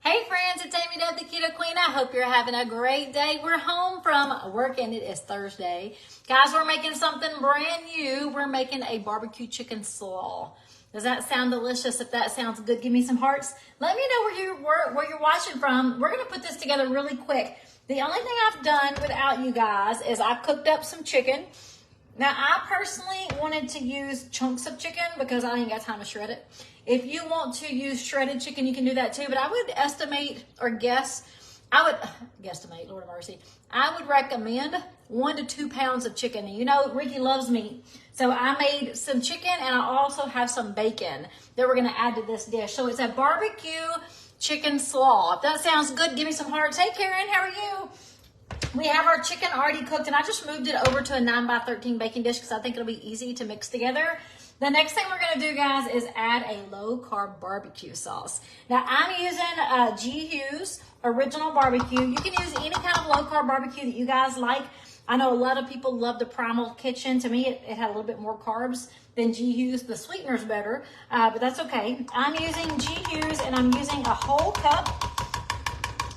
Hey friends, it's Amy Deb, the Keto Queen. I hope you're having a great day. We're home from work and it is Thursday. Guys, we're making something brand new. We're making a barbecue chicken slaw. Does that sound delicious? If that sounds good, give me some hearts. Let me know where you're watching from. We're going to put this together really quick. The only thing I've done without you guys is I cooked up some chicken. Now, I personally wanted to use chunks of chicken because I ain't got time to shred it. If you want to use shredded chicken, you can do that too. But I would estimate or guesstimate, Lord have mercy. I would recommend 1 to 2 pounds of chicken. And you know, Ricky loves meat. So I made some chicken and I also have some bacon that we're going to add to this dish. So it's a barbecue chicken slaw. If that sounds good, give me some hearts. Hey, Karen, how are you? We have our chicken already cooked, and I just moved it over to a 9x13 baking dish because I think it'll be easy to mix together. The next thing we're going to do, guys, is add a low-carb barbecue sauce. Now, I'm using G. Hughes Original Barbecue. You can use any kind of low-carb barbecue that you guys like. I know a lot of people love the Primal Kitchen. To me, it had a little bit more carbs than G. Hughes. The sweetener's better, but that's okay. I'm using G. Hughes, and I'm using a whole cup.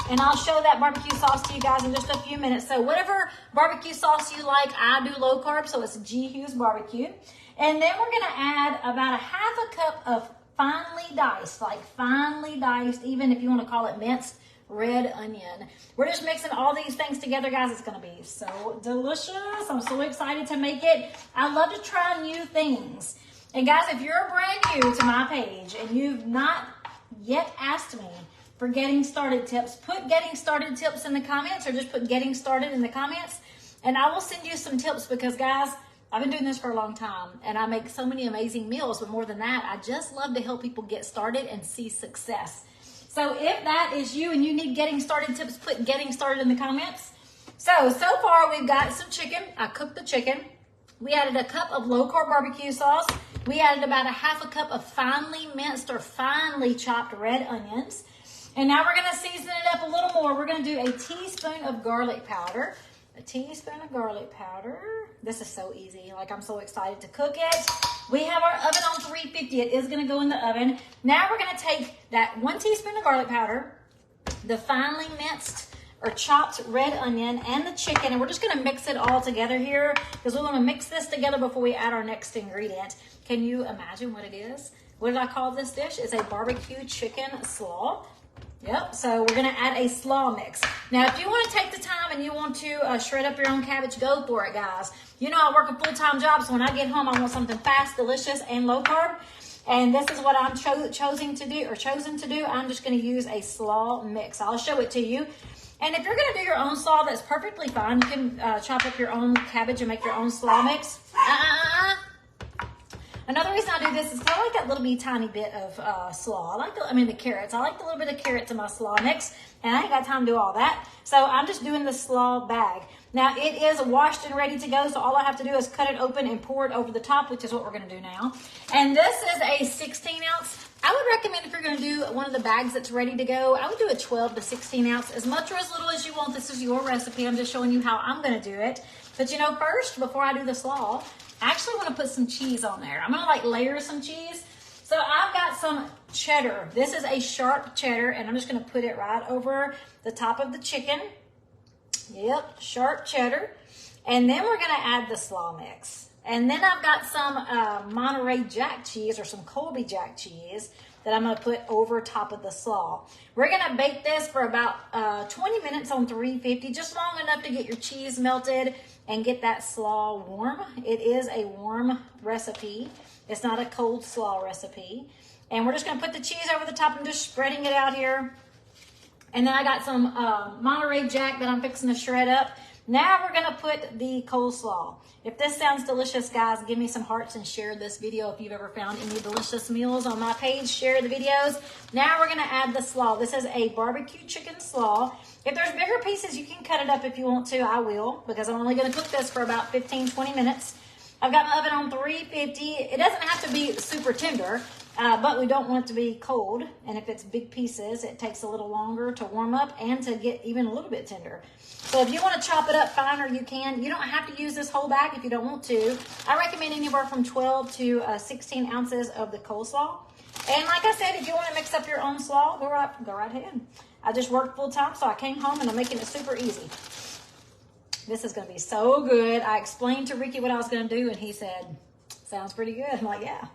And I'll show that barbecue sauce to you guys in just a few minutes. So whatever barbecue sauce you like, I do low carb, so it's G. Hughes barbecue. And then we're gonna add about a half a cup of finely diced, even if you wanna call it minced, red onion. We're just mixing all these things together, guys. It's gonna be so delicious. I'm so excited to make it. I love to try new things. And guys, if you're brand new to my page and you've not yet asked me for getting started tips, put getting started tips in the comments, or just put getting started in the comments, and I will send you some tips because, guys, I've been doing this for a long time and I make so many amazing meals, but more than that, I just love to help people get started and see success. So if that is you and you need getting started tips, put getting started in the comments. So far we've got some chicken. I cooked the chicken. We added a cup of low carb barbecue sauce. We added about a half a cup of finely minced or finely chopped red onions. And now we're going to season it up a little more. We're going to do a teaspoon of garlic powder. A teaspoon of garlic powder. This is so easy. Like, I'm so excited to cook it. We have our oven on 350. It is going to go in the oven. Now we're going to take that 1 teaspoon of garlic powder, the finely minced or chopped red onion, and the chicken. And we're just going to mix it all together here because we want to mix this together before we add our next ingredient. Can you imagine what it is? What did I call this dish? It's a barbecue chicken slaw. Yep, so we're gonna add a slaw mix. Now, if you wanna take the time and you want to shred up your own cabbage, go for it, guys. You know, I work a full-time job, so when I get home, I want something fast, delicious, and low carb. And this is what I'm chosen to do. I'm just gonna use a slaw mix. I'll show it to you. And if you're gonna do your own slaw, that's perfectly fine. You can chop up your own cabbage and make your own slaw mix. Another reason I do this is because I like that little tiny bit of slaw. The carrots. I like the little bit of carrots in my slaw mix, and I ain't got time to do all that. So I'm just doing the slaw bag. Now, it is washed and ready to go, so all I have to do is cut it open and pour it over the top, which is what we're going to do now. And this is a 16 ounce. I would recommend if you're going to do one of the bags that's ready to go, I would do a 12 to 16 ounce, as much or as little as you want. This is your recipe. I'm just showing you how I'm going to do it. But you know, first, before I do the slaw, I actually want to put some cheese on there. I'm going to layer some cheese. So I've got some cheddar. This is a sharp cheddar, and I'm just going to put it right over the top of the chicken. Yep, sharp cheddar. And then we're going to add the slaw mix. And then I've got some Monterey Jack cheese or some Colby Jack cheese that I'm going to put over top of the slaw. We're going to bake this for about 20 minutes on 350, just long enough to get your cheese melted and get that slaw warm. It is a warm recipe. It's not a cold slaw recipe. And we're just going to put the cheese over the top and just spreading it out here. And then I got some Monterey Jack that I'm fixing to shred up. Now we're going to put the coleslaw. If this sounds delicious, guys, give me some hearts and share this video. If you've ever found any delicious meals on my page, share the videos. Now we're going to add the slaw. This is a barbecue chicken slaw. If there's bigger pieces, you can cut it up if you want to. I will, because I'm only going to cook this for about 15-20 minutes. I've got my oven on 350. It doesn't have to be super tender, but we don't want it to be cold. And if it's big pieces, it takes a little longer to warm up and to get even a little bit tender. So if you want to chop it up finer, you can. You don't have to use this whole bag if you don't want to. I recommend anywhere from 12 to 16 ounces of the coleslaw. And like I said, if you want to mix up your own slaw, go right ahead. I just worked full time, so I came home and I'm making it super easy. This is going to be so good. I explained to Ricky what I was going to do, and he said, sounds pretty good. I'm like, yeah.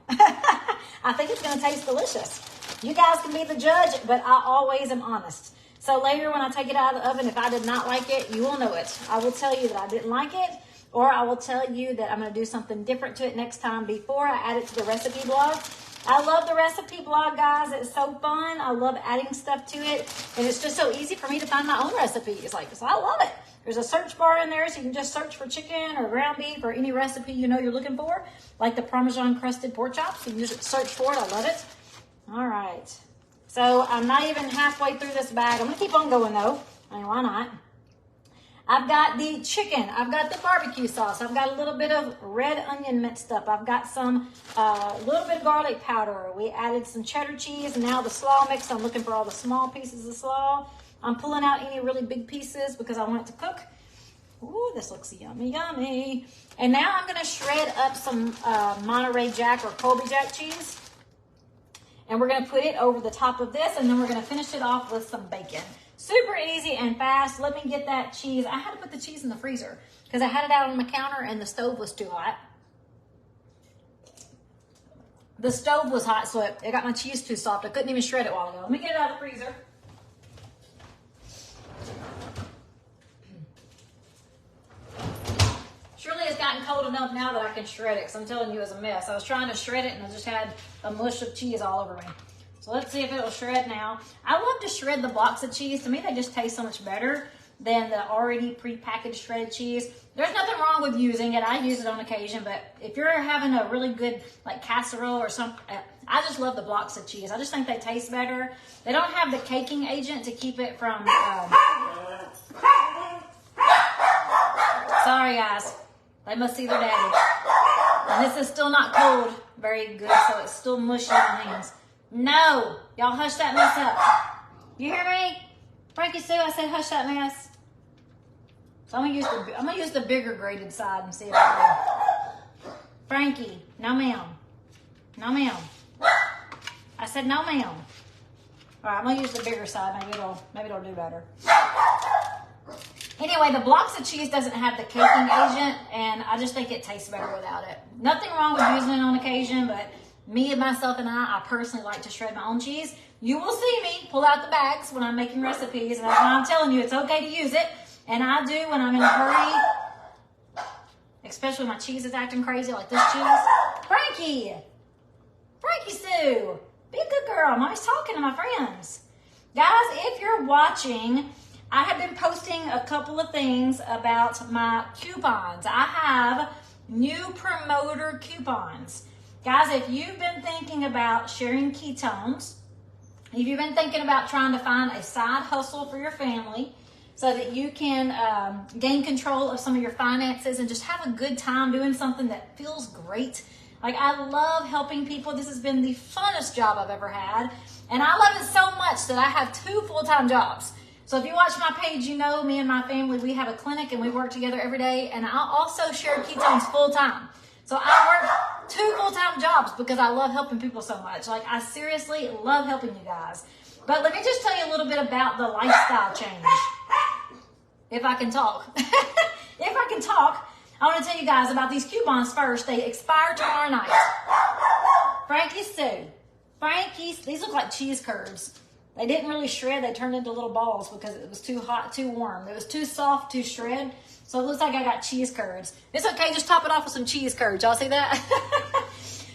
I think it's going to taste delicious. You guys can be the judge, but I always am honest. So later when I take it out of the oven, if I did not like it, you will know it. I will tell you that I didn't like it, or I will tell you that I'm going to do something different to it next time before I add it to the recipe blog. I love the recipe blog, guys. It's so fun. I love adding stuff to it, and it's just so easy for me to find my own recipes. Like, so I love it. There's a search bar in there, so you can just search for chicken or ground beef or any recipe you know you're looking for, like the Parmesan crusted pork chops. You can just search for it. I love it. All right. So I'm not even halfway through this bag. I'm going to keep on going, though. I mean, why not? I've got the chicken. I've got the barbecue sauce. I've got a little bit of red onion minced up. I've got some, little bit of garlic powder. We added some cheddar cheese. And now the slaw mix. I'm looking for all the small pieces of slaw. I'm pulling out any really big pieces because I want it to cook. Ooh, this looks yummy, yummy. And now I'm going to shred up some Monterey Jack or Colby Jack cheese. And we're going to put it over the top of this. And then we're going to finish it off with some bacon. Super easy and fast. Let me get that cheese. I had to put the cheese in the freezer because I had it out on the counter and the stove was too hot. The stove was hot, so it got my cheese too soft. I couldn't even shred it a while ago. Let me get it out of the freezer. Surely it's gotten cold enough now that I can shred it, because I'm telling you, it's a mess. I was trying to shred it and I just had a mush of cheese all over me. So let's see if it'll shred now. I love to shred the blocks of cheese. To me, they just taste so much better than the already pre-packaged shredded cheese. There's nothing wrong with using it. I use it on occasion, but if you're having a really good like casserole or something, I just love the blocks of cheese. I just think they taste better. They don't have the caking agent to keep it from... Sorry, guys. They must see their daddy. And this is still not cold very good, so it's still mushy in my hands. No! Y'all hush that mess up. You hear me? Frankie Sue, I said hush that mess. So I'm gonna use the bigger grated side and see if it will. Frankie, no ma'am. No ma'am. I said no ma'am. All right, I'm gonna use the bigger side. Maybe it'll do better. Anyway, the blocks of cheese doesn't have the caking agent, and I just think it tastes better without it. Nothing wrong with using it on occasion, but me and myself and I personally like to shred my own cheese. You will see me pull out the bags when I'm making recipes, and that's why I'm telling you it's okay to use it. And I do when I'm in a hurry, especially when my cheese is acting crazy like this cheese. Frankie Sue, be a good girl. I'm always talking to my friends. Guys, if you're watching, I have been posting a couple of things about my coupons. I have new promoter coupons. Guys, if you've been thinking about sharing ketones, if you've been thinking about trying to find a side hustle for your family so that you can gain control of some of your finances and just have a good time doing something that feels great. Like, I love helping people. This has been the funnest job I've ever had. And I love it so much that I have 2 full-time jobs. So if you watch my page, you know me and my family, we have a clinic and we work together every day. And I also share ketones full-time. So I work 2 full-time jobs because I love helping people so much. Like, I seriously love helping you guys. But let me just tell you a little bit about the lifestyle change. If I can talk. If I can talk, I want to tell you guys about these coupons first. They expire tomorrow night. Frankie Sue. These look like cheese curds. They didn't really shred. They turned into little balls because it was too hot, too warm. It was too soft to shred. So it looks like I got cheese curds. It's okay. Just top it off with some cheese curds. Y'all see that?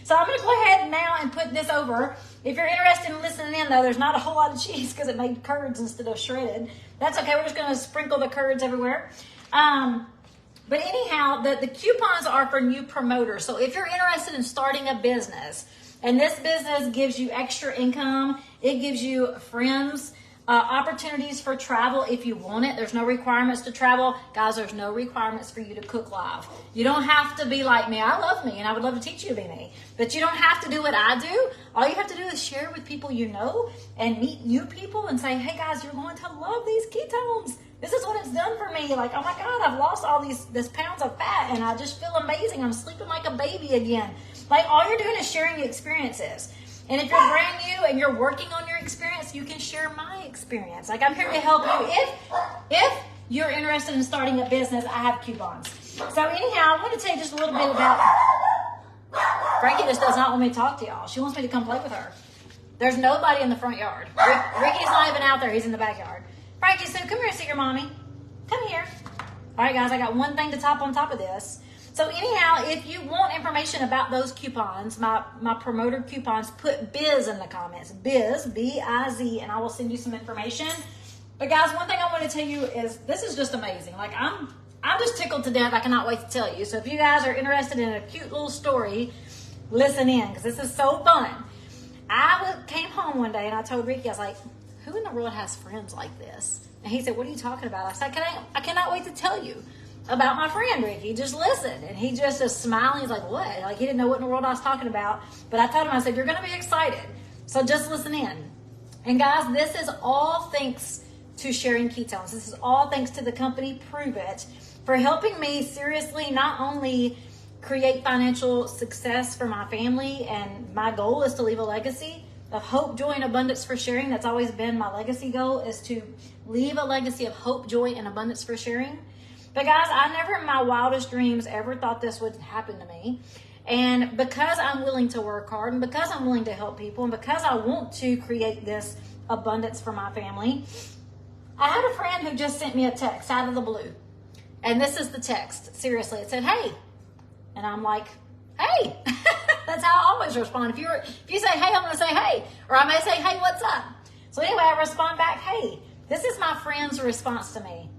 So I'm going to go ahead now and put this over. If you're interested in listening in, though, there's not a whole lot of cheese because it made curds instead of shredded. That's okay. We're just going to sprinkle the curds everywhere. But anyhow, the coupons are for new promoters. So if you're interested in starting a business, and this business gives you extra income, it gives you friends, opportunities for travel if you want it. There's no requirements to travel. Guys, there's no requirements for you to cook live. You don't have to be like me. I love me, and I would love to teach you to be me. But you don't have to do what I do. All you have to do is share with people you know and meet new people and say, hey, guys, you're going to love these ketones. This is what it's done for me. Like, oh, my God, I've lost all this pounds of fat, and I just feel amazing. I'm sleeping like a baby again. Like, all you're doing is sharing your experiences. And if you're brand new and you're working on your experience, you can share my experience. Like, I'm here to help you. If you're interested in starting a business, I have coupons. So anyhow, I want to tell you just a little bit about, Frankie just does not want me to talk to y'all. She wants me to come play with her. There's nobody in the front yard. Ricky's not even out there. He's in the backyard. Frankie, so come here and see your mommy. Come here. All right, guys, I got one thing to top on top of this. So anyhow, if you want information about those coupons, my promoter coupons, put Biz in the comments. Biz, B-I-Z, and I will send you some information. But guys, one thing I want to tell you is this is just amazing. Like, I'm just tickled to death. I cannot wait to tell you. So if you guys are interested in a cute little story, listen in, because this is so fun. I came home one day and I told Ricky, I was like, who in the world has friends like this? And he said, what are you talking about? I said, I cannot wait to tell you about my friend Ricky. Just listen. And he just is smiling. He's like, what? Like, he didn't know what in the world I was talking about. But I told him, I said, you're going to be excited. So just listen in. And guys, this is all thanks to sharing ketones. This is all thanks to the company Prove It for helping me seriously not only create financial success for my family, and my goal is to leave a legacy of hope, joy, and abundance for sharing. That's always been my legacy goal, is to leave a legacy of hope, joy, and abundance for sharing. But guys, I never in my wildest dreams ever thought this would happen to me. And because I'm willing to work hard, and because I'm willing to help people, and because I want to create this abundance for my family, I had a friend who just sent me a text out of the blue. And this is the text. Seriously, it said, hey. And I'm like, hey. That's how I always respond. If you say, hey, I'm going to say, hey. Or I may say, hey, what's up? So anyway, I respond back, hey. This is my friend's response to me.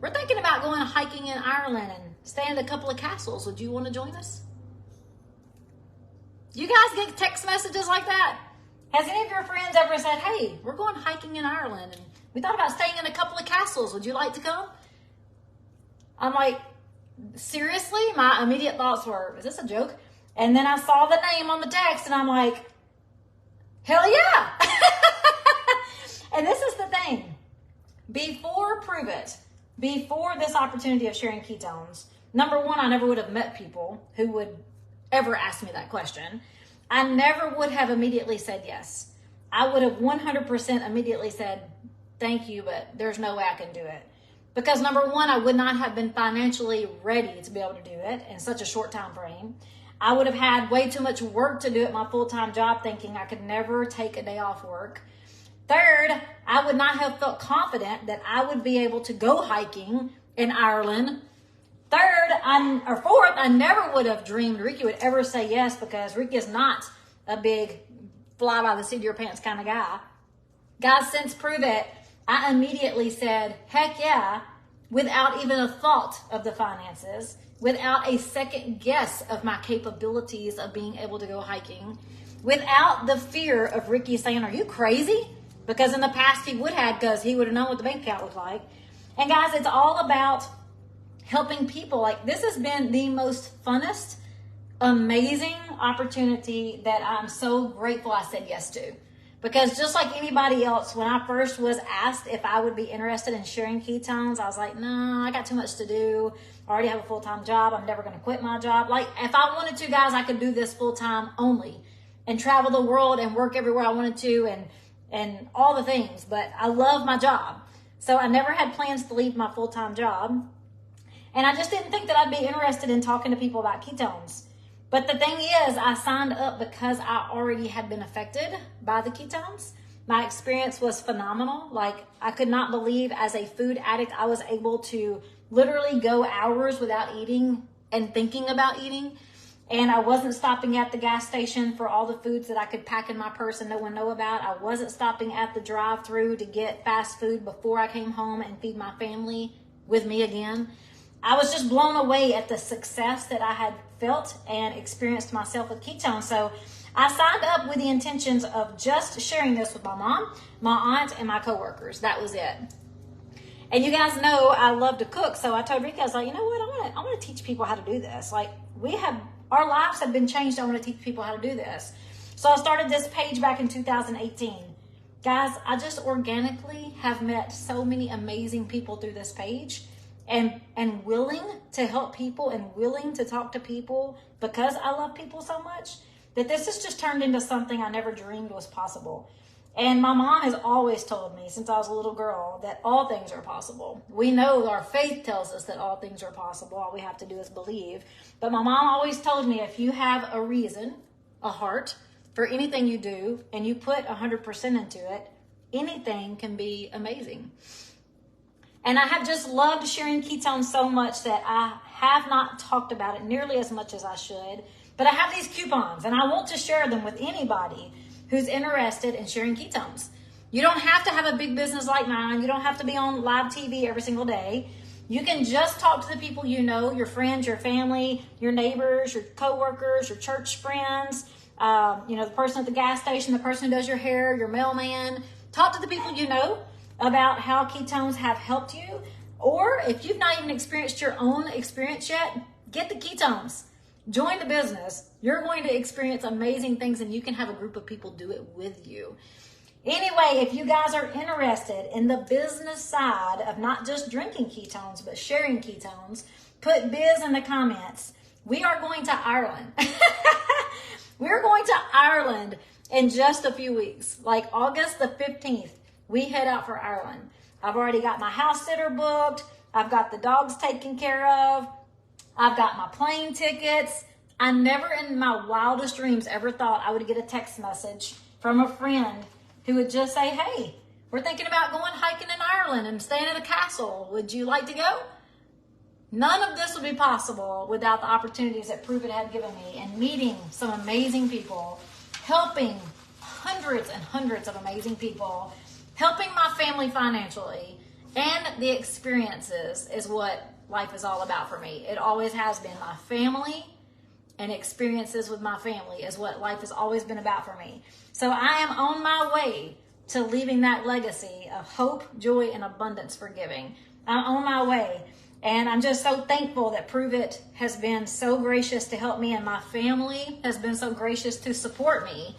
We're thinking about going hiking in Ireland and staying at a couple of castles. Would you want to join us? You guys get text messages like that? Has any of your friends ever said, hey, we're going hiking in Ireland and we thought about staying in a couple of castles. Would you like to come? I'm like, seriously? My immediate thoughts were, is this a joke? And then I saw the name on the text and I'm like, hell yeah. And this is the thing. Before Prove It, before this opportunity of sharing ketones, number one, I never would have met people who would ever ask me that question. I never would have immediately said yes. I would have 100% immediately said, thank you, but there's no way I can do it. Because number one, I would not have been financially ready to be able to do it in such a short time frame. I would have had way too much work to do at my full-time job, thinking I could never take a day off work. Third, I would not have felt confident that I would be able to go hiking in Ireland. Fourth, I never would have dreamed Ricky would ever say yes, because Ricky is not a big fly by the seat of your pants kind of guy. Guys, since Prove It, I immediately said, heck yeah, without even a thought of the finances, without a second guess of my capabilities of being able to go hiking, without the fear of Ricky saying, are you crazy? Because in the past he would have, because he would have known what the bank account was like. And guys, it's all about helping people. Like, this has been the most funnest, amazing opportunity that I'm so grateful I said yes to. Because just like anybody else, when I first was asked if I would be interested in sharing ketones, I was like, no, I got too much to do. I already have a full-time job. I'm never going to quit my job. Like, if I wanted to, guys, I could do this full-time only and travel the world and work everywhere I wanted to and all the things. But I love my job. So I never had plans to leave my full-time job. And I just didn't think that I'd be interested in talking to people about ketones. But the thing is, I signed up because I already had been affected by the ketones. My experience was phenomenal. Like, I could not believe, as a food addict, I was able to literally go hours without eating and thinking about eating. And I wasn't stopping at the gas station for all the foods that I could pack in my purse and no one know about. I wasn't stopping at the drive-thru to get fast food before I came home and feed my family with me again. I was just blown away at the success that I had felt and experienced myself with ketones. So I signed up with the intentions of just sharing this with my mom, my aunt, and my coworkers. That was it. And you guys know I love to cook. So I told Ricky, I was like, you know what? I want to teach people how to do this. Like, our lives have been changed. I want to teach people how to do this. So I started this page back in 2018. Guys, I just organically have met so many amazing people through this page. And willing to help people and willing to talk to people because I love people so much. that this has just turned into something I never dreamed was possible. And my mom has always told me since I was a little girl that all things are possible. We know our faith tells us that all things are possible. All we have to do is believe. But my mom always told me if you have a reason, a heart for anything you do, and you put 100% into it, anything can be amazing. And I have just loved sharing ketones so much that I have not talked about it nearly as much as I should. But I have these coupons, and I want to share them with anybody who's interested in sharing ketones. You don't have to have a big business like mine. You don't have to be on live TV every single day. You can just talk to the people you know, your friends, your family, your neighbors, your coworkers, your church friends, the person at the gas station, the person who does your hair, your mailman. Talk to the people you know about how ketones have helped you. Or if you've not even experienced your own experience yet, get the ketones. Join the business. You're going to experience amazing things, and you can have a group of people do it with you. Anyway, if you guys are interested in the business side of not just drinking ketones, but sharing ketones, put biz in the comments. We are going to Ireland. We're going to Ireland in just a few weeks, like August the 15th. We head out for Ireland. I've already got my house sitter booked. I've got the dogs taken care of. I've got my plane tickets. I never in my wildest dreams ever thought I would get a text message from a friend who would just say, hey, we're thinking about going hiking in Ireland and staying at a castle. Would you like to go? None of this would be possible without the opportunities that Prove It had given me and meeting some amazing people, helping hundreds and hundreds of amazing people, helping my family financially, and the experiences is what life is all about for me. It always has been. My family and experiences with my family is what life has always been about for me. So I am on my way to leaving that legacy of hope, joy, and abundance for giving. I'm on my way. And I'm just so thankful that Prove It has been so gracious to help me, and my family has been so gracious to support me,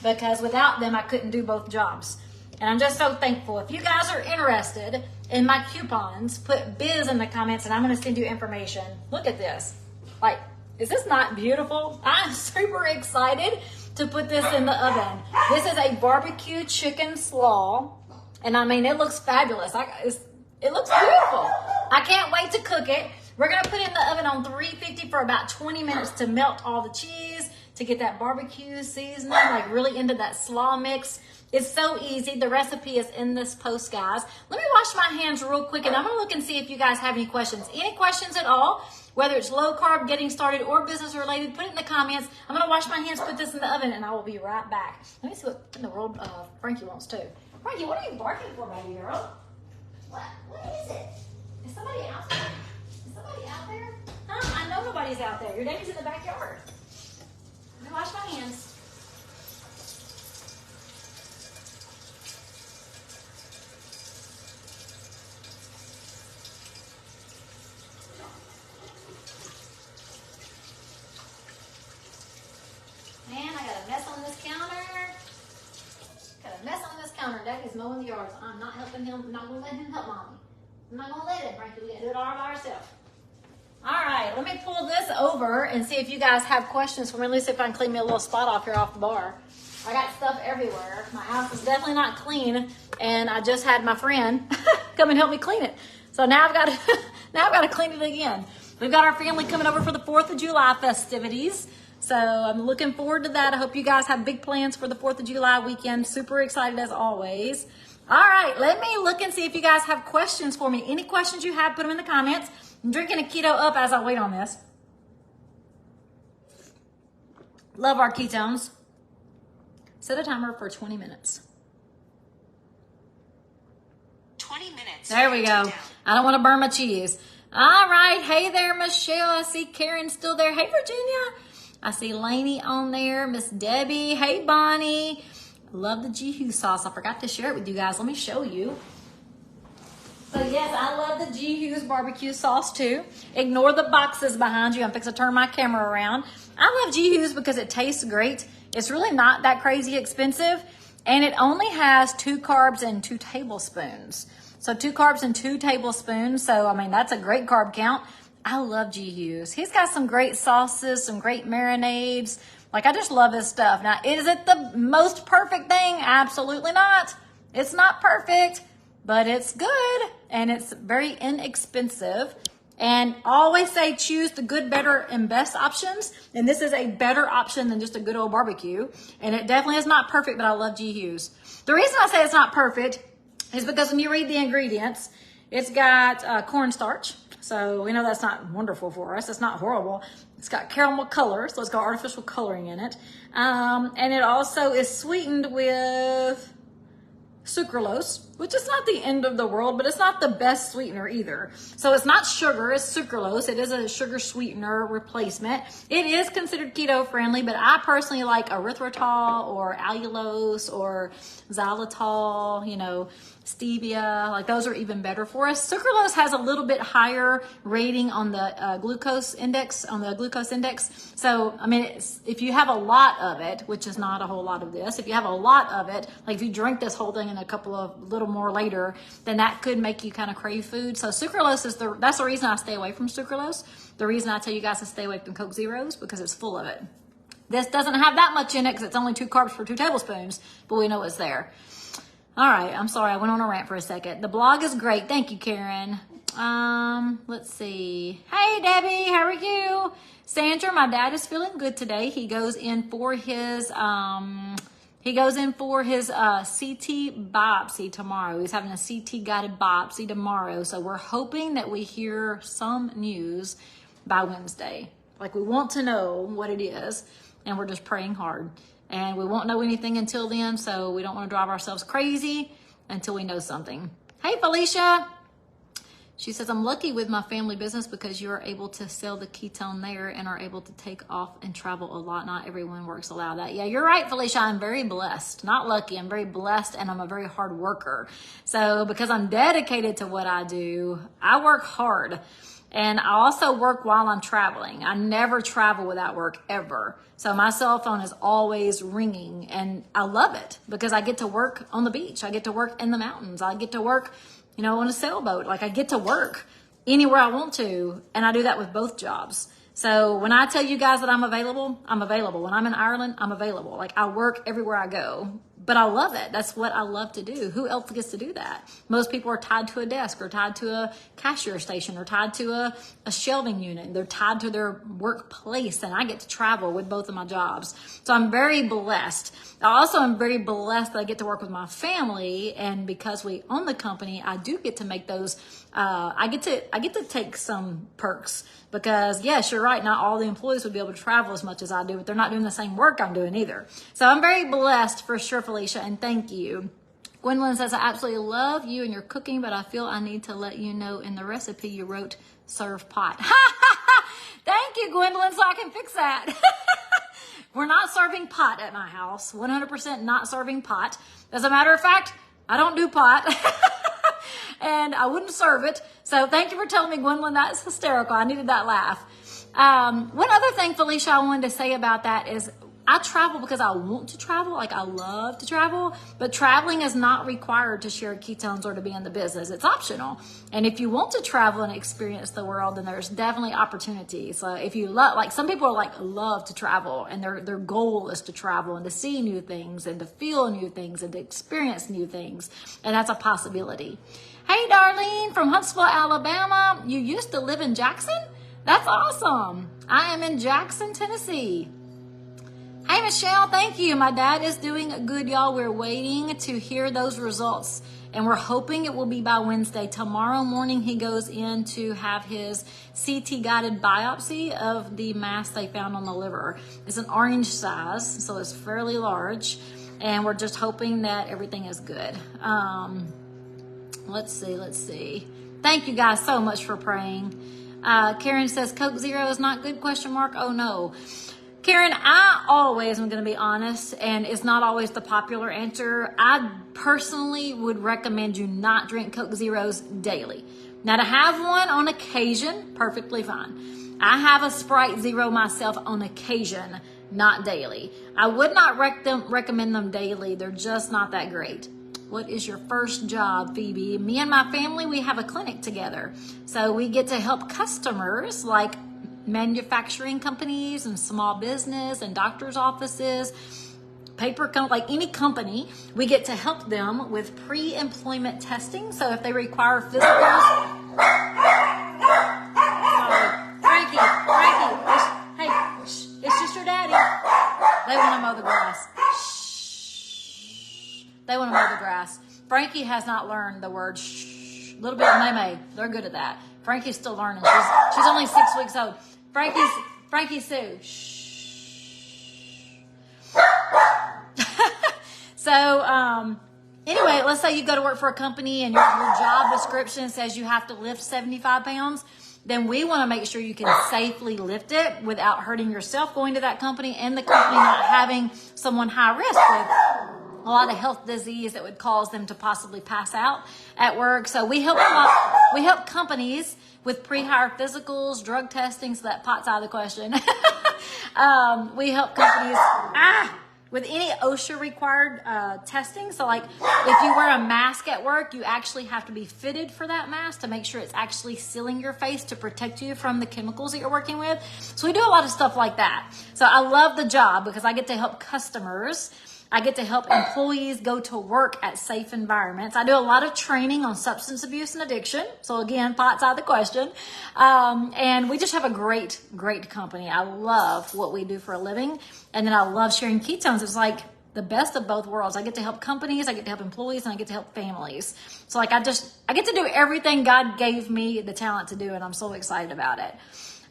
because without them, I couldn't do both jobs. And I'm just so thankful. If you guys are interested in my coupons, put biz in the comments and I'm going to send you information. Look at this. Like, is this not beautiful? I'm super excited to put this in the oven. This is a barbecue chicken slaw. And I mean, it looks fabulous. It looks beautiful. I can't wait to cook it. We're going to put it in the oven on 350 for about 20 minutes to melt all the cheese, to get that barbecue seasoning, like really into that slaw mix. It's so easy. The recipe is in this post, guys. Let me wash my hands real quick, and I'm going to look and see if you guys have any questions. Any questions at all, whether it's low carb, getting started, or business related, put it in the comments. I'm going to wash my hands, put this in the oven, and I will be right back. Let me see what in the world Frankie wants too. Frankie, what are you barking for, baby girl? What is it? Is somebody out there? Is somebody out there? Huh? I know nobody's out there. Your daddy's in the backyard. Let me wash my hands. Man, I got a mess on this counter. Got a mess on this counter. Daddy's mowing the yard. So I'm not helping him. I'm not going to let him help Mommy. I'm not going to let him, Frankie. We got to do it all by ourselves. All right, let me pull this over and see if you guys have questions for me. Let me see if I can clean me a little spot off here off the bar. I got stuff everywhere. My house is definitely not clean, and I just had my friend come and help me clean it. So now I've got to clean it again. We've got our family coming over for the 4th of July festivities. So I'm looking forward to that. I hope you guys have big plans for the 4th of July weekend. Super excited as always. All right, let me look and see if you guys have questions for me. Any questions you have, put them in the comments. I'm drinking a keto up as I wait on this. Love our ketones. Set a timer for 20 minutes. 20 minutes. There we go. I don't want to burn my cheese. All right. Hey there, Michelle. I see Karen's still there. Hey, Virginia. I see Lainey on there. Miss Debbie. Hey, Bonnie. Love the Jihu sauce. I forgot to share it with you guys. Let me show you. So yes, I love the Jihu's barbecue sauce too. Ignore the boxes behind you. I'm fixing to turn my camera around. I love Jihu's because it tastes great. It's really not that crazy expensive. And it only has 2 carbs and 2 tablespoons. So 2 carbs and 2 tablespoons. So, I mean, that's a great carb count. I love Jihu's. He's got some great sauces, some great marinades. Like, I just love his stuff. Now, is it the most perfect thing? Absolutely not. It's not perfect, but it's good and it's very inexpensive. And I always say choose the good, better, and best options. And this is a better option than just a good old barbecue. And it definitely is not perfect, but I love G. Hughes. The reason I say it's not perfect is because when you read the ingredients, it's got cornstarch. So we know that's not wonderful for us. It's not horrible. It's got caramel color, so it's got artificial coloring in it. And it also is sweetened with sucralose, which is not the end of the world, but it's not the best sweetener either. So it's not sugar, it's sucralose. It is a sugar sweetener replacement. It is considered keto friendly, but I personally like erythritol or allulose or xylitol, you know, stevia, like those are even better for us. Sucralose has a little bit higher rating on the glucose index, So, I mean, if you have a lot of it, which is not a whole lot of this, if you have a lot of it, like if you drink this whole thing and a couple of little more later, then that could make you kind of crave food. So sucralose is that's the reason I stay away from sucralose. The reason I tell you guys to stay away from Coke Zeros, because it's full of it. This doesn't have that much in it because it's only 2 carbs for 2 tablespoons, but we know it's there. All right, I'm sorry, I went on a rant for a second. The blog is great. Thank you, Karen. Let's see. Hey, Debbie, how are you? Sandra, my dad is feeling good today. He goes in for his CT biopsy tomorrow. He's having a CT guided biopsy tomorrow. So we're hoping that we hear some news by Wednesday. Like, we want to know what it is, and we're just praying hard. And we won't know anything until then, so we don't want to drive ourselves crazy until we know something. Hey, Felicia. She says, I'm lucky with my family business because you're able to sell the ketone there and are able to take off and travel a lot. Not everyone works allow that. Yeah, you're right, Felicia. I'm very blessed. Not lucky. I'm very blessed, and I'm a very hard worker. So because I'm dedicated to what I do, I work hard. And I also work while I'm traveling. I never travel without work, ever. So my cell phone is always ringing, and I love it because I get to work on the beach. I get to work in the mountains. I get to work, you know, on a sailboat. Like, I get to work anywhere I want to, and I do that with both jobs. So when I tell you guys that I'm available, I'm available. When I'm in Ireland, I'm available. Like, I work everywhere I go. But I love it. That's what I love to do. Who else gets to do that? Most people are tied to a desk or tied to a cashier station or tied to a shelving unit. They're tied to their workplace, and I get to travel with both of my jobs. So I'm very blessed. I also am very blessed that I get to work with my family, and because we own the company, I do get to make those. I get to take some perks because, yes, you're right. Not all the employees would be able to travel as much as I do, but they're not doing the same work I'm doing either. So I'm very blessed for sure, Felicia, and thank you. Gwendolyn says, I absolutely love you and your cooking, but I feel I need to let you know in the recipe you wrote, serve pot. Thank you, Gwendolyn, so I can fix that. We're not serving pot at my house. 100% not serving pot. As a matter of fact, I don't do pot. And I wouldn't serve it. So thank you for telling me, Gwendolyn. That's hysterical. I needed that laugh. One other thing, Felicia, I wanted to say about that is I travel because I want to travel. Like, I love to travel, but traveling is not required to share ketones or to be in the business. It's optional. And if you want to travel and experience the world, then there's definitely opportunities. So if you love, like, some people are like love to travel, and their goal is to travel and to see new things and to feel new things and to experience new things. And that's a possibility. Hey, Darlene from Huntsville, Alabama. You used to live in Jackson? That's awesome. I am in Jackson, Tennessee. Hey, Michelle, thank you. My dad is doing good, y'all. We're waiting to hear those results, and we're hoping it will be by Wednesday. Tomorrow morning, he goes in to have his CT-guided biopsy of the mass they found on the liver. It's an orange size, so it's fairly large, and we're just hoping that everything is good. Let's see. Thank you guys so much for praying. Karen says, Coke Zero is not good, ? Oh, no. Karen, I always am going to be honest, and it's not always the popular answer. I personally would recommend you not drink Coke Zeros daily. Now, to have one on occasion, perfectly fine. I have a Sprite Zero myself on occasion, not daily. I would not recommend them daily. They're just not that great. What is your first job, Phoebe? Me and my family, we have a clinic together. So we get to help customers like manufacturing companies and small business and doctor's offices, like any company, we get to help them with pre-employment testing. So if they require physicals, Frankie, it's just your daddy. They want to mow the grass. Shh. They want to mow the grass. Frankie has not learned the word shh. A little bit of may. They're good at that. Frankie's still learning. She's only 6 weeks old. Frankie Sue. Shh. So, anyway, let's say you go to work for a company and your job description says you have to lift 75 pounds. Then we want to make sure you can safely lift it without hurting yourself going to that company and the company not having someone high risk with a lot of health disease that would cause them to possibly pass out at work. So we help companies with pre-hire physicals, drug testing, so that pot's out of the question. We help companies with any OSHA required testing. So like if you wear a mask at work, you actually have to be fitted for that mask to make sure it's actually sealing your face to protect you from the chemicals that you're working with. So we do a lot of stuff like that. So I love the job because I get to help customers. I get to help employees go to work at safe environments. I do a lot of training on substance abuse and addiction. So again, pot's out of the question. And we just have a great, great company. I love what we do for a living. And then I love sharing ketones. It's like the best of both worlds. I get to help companies, I get to help employees, and I get to help families. So like I get to do everything God gave me the talent to do, and I'm so excited about it.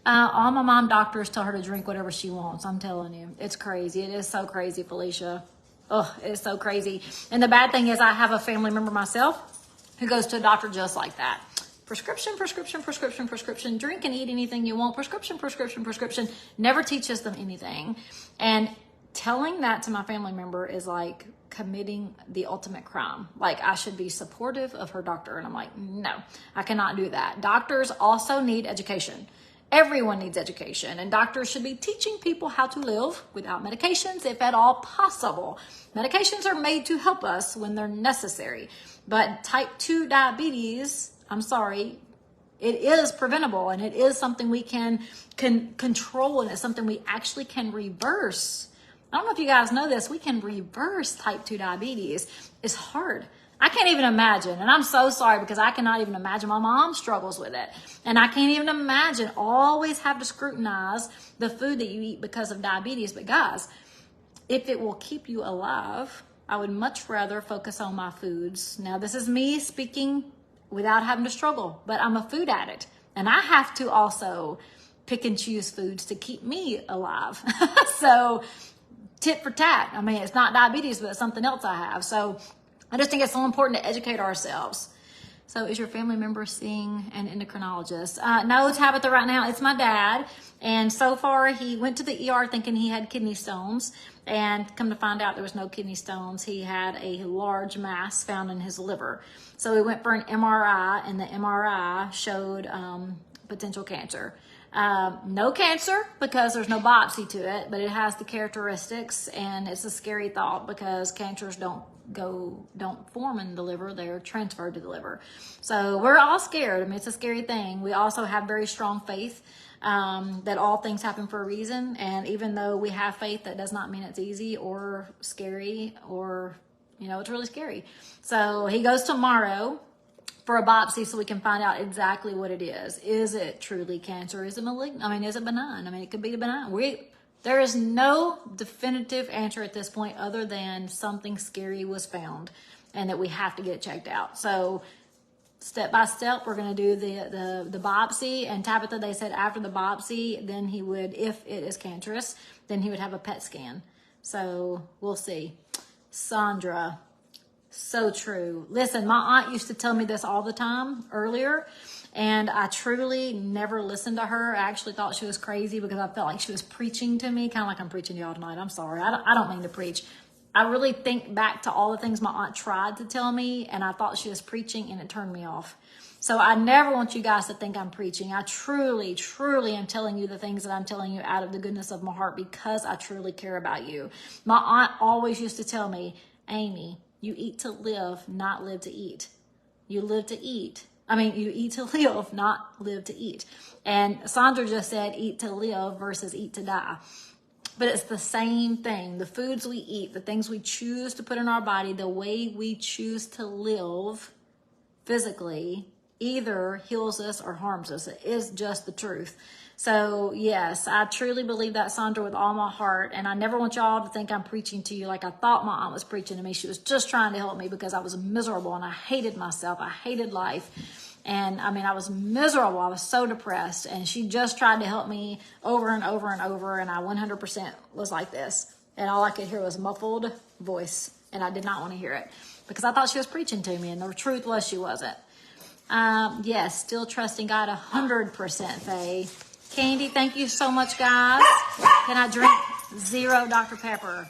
All my mom doctors tell her to drink whatever she wants. I'm telling you, it's crazy. It is so crazy, Felicia. Oh, it's so crazy. And the bad thing is I have a family member myself who goes to a doctor just like that. Prescription. Drink and eat anything you want. Prescription. Never teaches them anything. And telling that to my family member is like committing the ultimate crime. Like I should be supportive of her doctor. And I'm like, no, I cannot do that. Doctors also need education. Everyone needs education, and doctors should be teaching people how to live without medications, if at all possible. Medications are made to help us when they're necessary, but type 2 diabetes, I'm sorry, it is preventable, and it is something we can control, and it's something we actually can reverse. I don't know if you guys know this, we can reverse type 2 diabetes. It's hard. I can't even imagine, and I'm so sorry because I cannot even imagine. My mom struggles with it, and I can't even imagine always have to scrutinize the food that you eat because of diabetes. But guys, if it will keep you alive, I would much rather focus on my foods. Now, this is me speaking without having to struggle, but I'm a food addict, and I have to also pick and choose foods to keep me alive. So tit for tat. I mean, it's not diabetes, but it's something else I have. So I just think it's so important to educate ourselves. So is your family member seeing an endocrinologist? No, Tabitha, right now it's my dad. And so far he went to the ER thinking he had kidney stones, and come to find out there was no kidney stones. He had a large mass found in his liver. So we went for an MRI, and the MRI showed potential cancer. No cancer because there's no biopsy to it, but it has the characteristics, and it's a scary thought because cancers don't form in the liver, they're transferred to the liver. So we're all scared. I mean, it's a scary thing. We also have very strong faith that all things happen for a reason, and even though we have faith, that does not mean it's easy or scary, or it's really scary. So he goes tomorrow for a biopsy so we can find out exactly what it is. Is it truly cancer? Is it malignant? I mean, is it benign? I mean, it could be benign. There is no definitive answer at this point other than something scary was found and that we have to get it checked out. So step by step, we're going to do the biopsy. And Tabitha, they said after the biopsy, then he would, if it is cancerous, then he would have a PET scan. So we'll see. Sandra, so true. Listen, my aunt used to tell me this all the time earlier, and I truly never listened to her. I actually thought she was crazy because I felt like she was preaching to me, kind of like I'm preaching to y'all tonight. I'm sorry. I don't mean to preach. I really think back to all the things my aunt tried to tell me, and I thought she was preaching, and it turned me off. So I never want you guys to think I'm preaching. I truly, truly am telling you the things that I'm telling you out of the goodness of my heart because I truly care about you. My aunt always used to tell me, Amy, you eat to live, not live to eat. You live to eat. I mean, you eat to live, not live to eat. And Sandra just said eat to live versus eat to die. But it's the same thing. The foods we eat, the things we choose to put in our body, the way we choose to live physically either heals us or harms us. It is just the truth. So yes, I truly believe that, Sandra, with all my heart. And I never want y'all to think I'm preaching to you like I thought my aunt was preaching to me. She was just trying to help me because I was miserable and I hated myself. I hated life. And I mean, I was miserable. I was so depressed. And she just tried to help me over and over and over. And I 100% was like this. And all I could hear was a muffled voice. And I did not want to hear it because I thought she was preaching to me. And the truth was she wasn't. Yes, still trusting God 100%, Faye. Candy, thank you so much, guys. Can I drink 0 Dr. Pepper?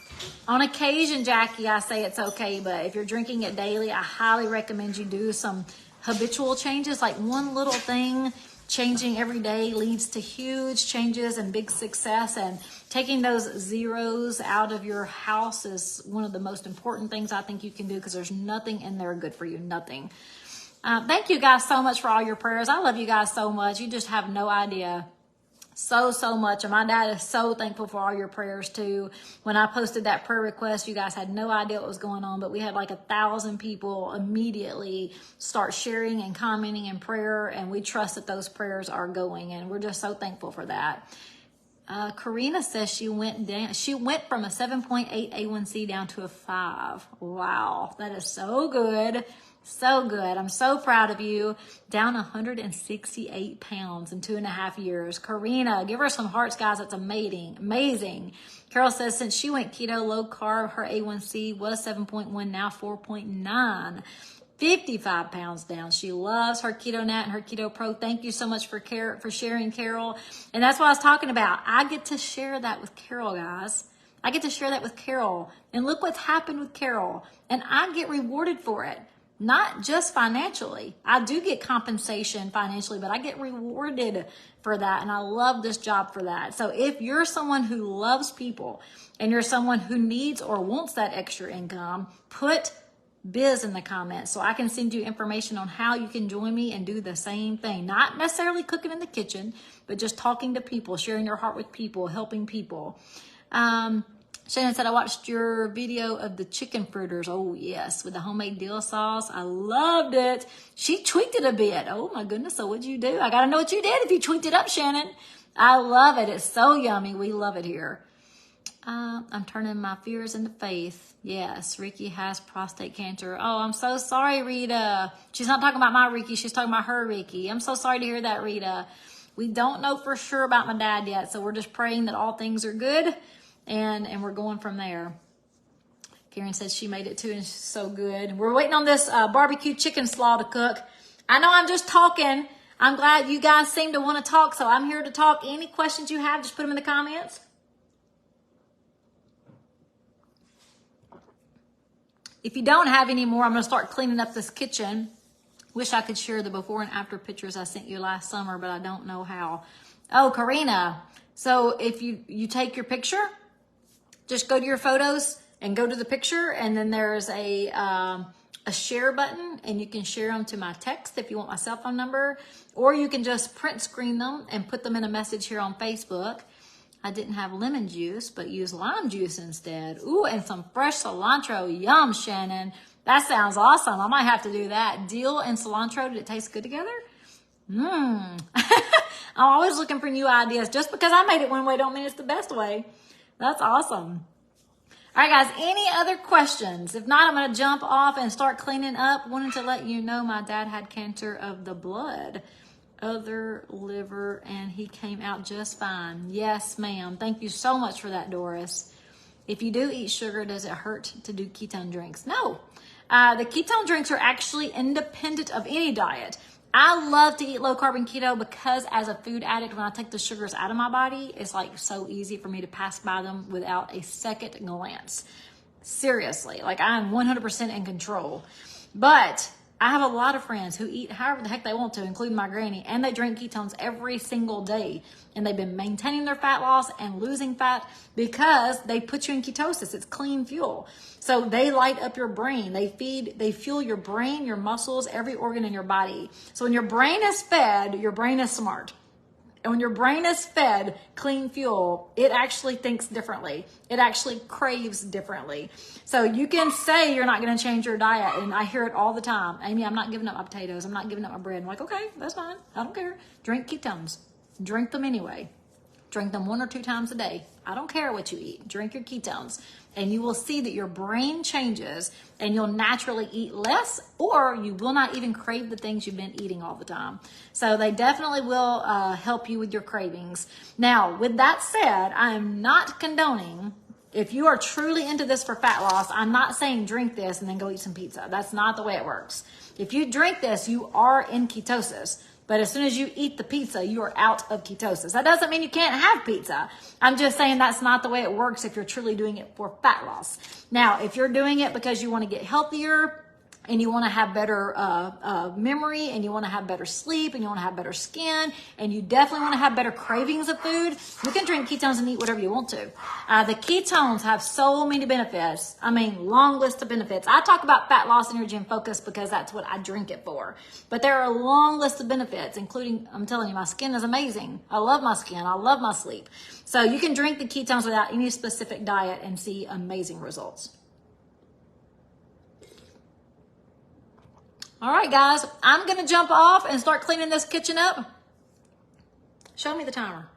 On occasion, Jackie, I say it's okay, but if you're drinking it daily, I highly recommend you do some habitual changes. Like one little thing changing every day leads to huge changes and big success. And taking those zeros out of your house is one of the most important things I think you can do because there's nothing in there good for you, nothing. Thank you guys so much for all your prayers. I love you guys so much. You just have no idea. So much. And my dad is so thankful for all your prayers too. When I posted that prayer request, you guys had no idea what was going on, but we had like 1,000 people immediately start sharing and commenting in prayer. And we trust that those prayers are going. And we're just so thankful for that. Karina says she went from a 7.8 A1C down to a 5. Wow. That is so good. So good. I'm so proud of you. Down 168 pounds in 2.5 years. Karina, give her some hearts, guys. That's amazing. Carol says since she went keto, low carb, her A1C was 7.1, now 4.9. 55 pounds down. She loves her Keto Nat and her Keto Pro. Thank you so much for sharing, Carol. And that's what I was talking about. I get to share that with Carol, guys. I get to share that with Carol. And look what's happened with Carol. And I get rewarded for it. Not just financially. I do get compensation financially, but I get rewarded for that. And I love this job for that. So if you're someone who loves people and you're someone who needs or wants that extra income, put biz in the comments so I can send you information on how you can join me and do the same thing. Not necessarily cooking in the kitchen, but just talking to people, sharing your heart with people, helping people. Shannon said, I watched your video of the chicken fritters. Oh, yes, with the homemade dill sauce. I loved it. She tweaked it a bit. Oh, my goodness. So what'd you do? I got to know what you did if you tweaked it up, Shannon. I love it. It's so yummy. We love it here. I'm turning my fears into faith. Yes, Ricky has prostate cancer. Oh, I'm so sorry, Rita. She's not talking about my Ricky. She's talking about her Ricky. I'm so sorry to hear that, Rita. We don't know for sure about my dad yet, so we're just praying that all things are good. And we're going from there. Karen says she made it too, and she's so good. We're waiting on this barbecue chicken slaw to cook. I know I'm just talking. I'm glad you guys seem to want to talk, so I'm here to talk. Any questions you have, just put them in the comments. If you don't have any more, I'm going to start cleaning up this kitchen. Wish I could share the before and after pictures I sent you last summer, but I don't know how. Oh, Karina. So if you take your picture, just go to your photos and go to the picture, and then there's a share button, and you can share them to my text if you want my cell phone number, or you can just print screen them and put them in a message here on Facebook. I didn't have lemon juice, but use lime juice instead. Ooh, and some fresh cilantro. Yum, Shannon. That sounds awesome. I might have to do that. Dill and cilantro, did it taste good together? I'm always looking for new ideas. Just because I made it one way don't mean it's the best way. That's awesome. All right, guys, any other questions? If not, I'm going to jump off and start cleaning up. Wanted to let you know my dad had cancer of the blood, other liver, and he came out just fine. Yes, ma'am. Thank you so much for that, Doris. If you do eat sugar, does it hurt to do ketone drinks? No. The ketone drinks are actually independent of any diet. I love to eat low carb and keto because as a food addict, when I take the sugars out of my body, it's like so easy for me to pass by them without a second glance. Seriously, like I'm 100% in control. But I have a lot of friends who eat however the heck they want to, including my granny, and they drink ketones every single day. And they've been maintaining their fat loss and losing fat because they put you in ketosis. It's clean fuel. So they light up your brain. They fuel your brain, your muscles, every organ in your body. So when your brain is fed, your brain is smart. And when your brain is fed clean fuel, it actually thinks differently. It actually craves differently. So you can say you're not going to change your diet. And I hear it all the time. Amy, I'm not giving up my potatoes. I'm not giving up my bread. I'm like, okay, that's fine. I don't care. Drink ketones. Drink them anyway. Drink them 1 or 2 times a day. I don't care what you eat. Drink your ketones. And you will see that your brain changes and you'll naturally eat less, or you will not even crave the things you've been eating all the time. So they definitely will help you with your cravings. Now, with that said, I am not condoning, if you are truly into this for fat loss, I'm not saying drink this and then go eat some pizza. That's not the way it works. If you drink this, you are in ketosis. But as soon as you eat the pizza, you are out of ketosis. That doesn't mean you can't have pizza. I'm just saying that's not the way it works if you're truly doing it for fat loss. Now, if you're doing it because you want to get healthier and you want to have better memory and you want to have better sleep and you want to have better skin and you definitely want to have better cravings of food, you can drink ketones and eat whatever you want to. The ketones have so many benefits. I mean, long list of benefits. I talk about fat loss, energy, and focus because that's what I drink it for. But there are a long list of benefits, including, I'm telling you, my skin is amazing. I love my skin. I love my sleep. So you can drink the ketones without any specific diet and see amazing results. All right, guys, I'm going to jump off and start cleaning this kitchen up. Show me the timer.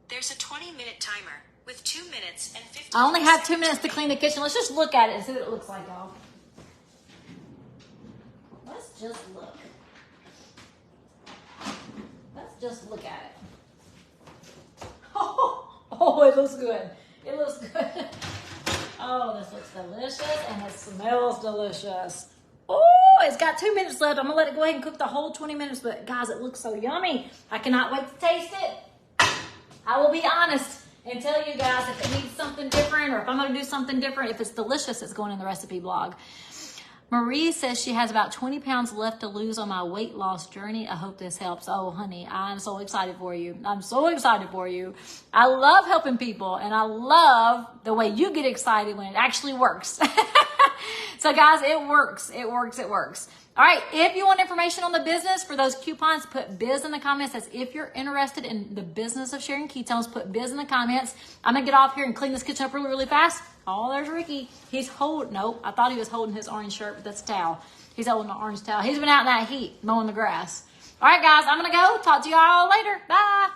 There's a 20-minute timer with 2 minutes and 15 I only have 2 minutes to clean the kitchen. Let's just look at it and see what it looks like, y'all. Let's just look. Let's just look at it. Oh, it looks good. It looks good. Oh, this looks delicious and it smells delicious. Oh, it's got 2 minutes left. I'm going to let it go ahead and cook the whole 20 minutes. But guys, it looks so yummy. I cannot wait to taste it. I will be honest and tell you guys if it needs something different or if I'm going to do something different. If it's delicious, it's going in the recipe blog. Marie says she has about 20 pounds left to lose on my weight loss journey. I hope this helps. Oh, honey, I'm so excited for you. I'm so excited for you. I love helping people, and I love the way you get excited when it actually works. So, guys, it works. It works. It works. All right, if you want information on the business for those coupons, put biz in the comments. That's if you're interested in the business of sharing ketones, put biz in the comments. I'm going to get off here and clean this kitchen up really, really fast. Oh, there's Ricky. He's holding, nope, I thought he was holding his orange shirt, but that's a towel. He's holding an orange towel. He's been out in that heat mowing the grass. All right, guys, I'm going to go. Talk to you all later. Bye.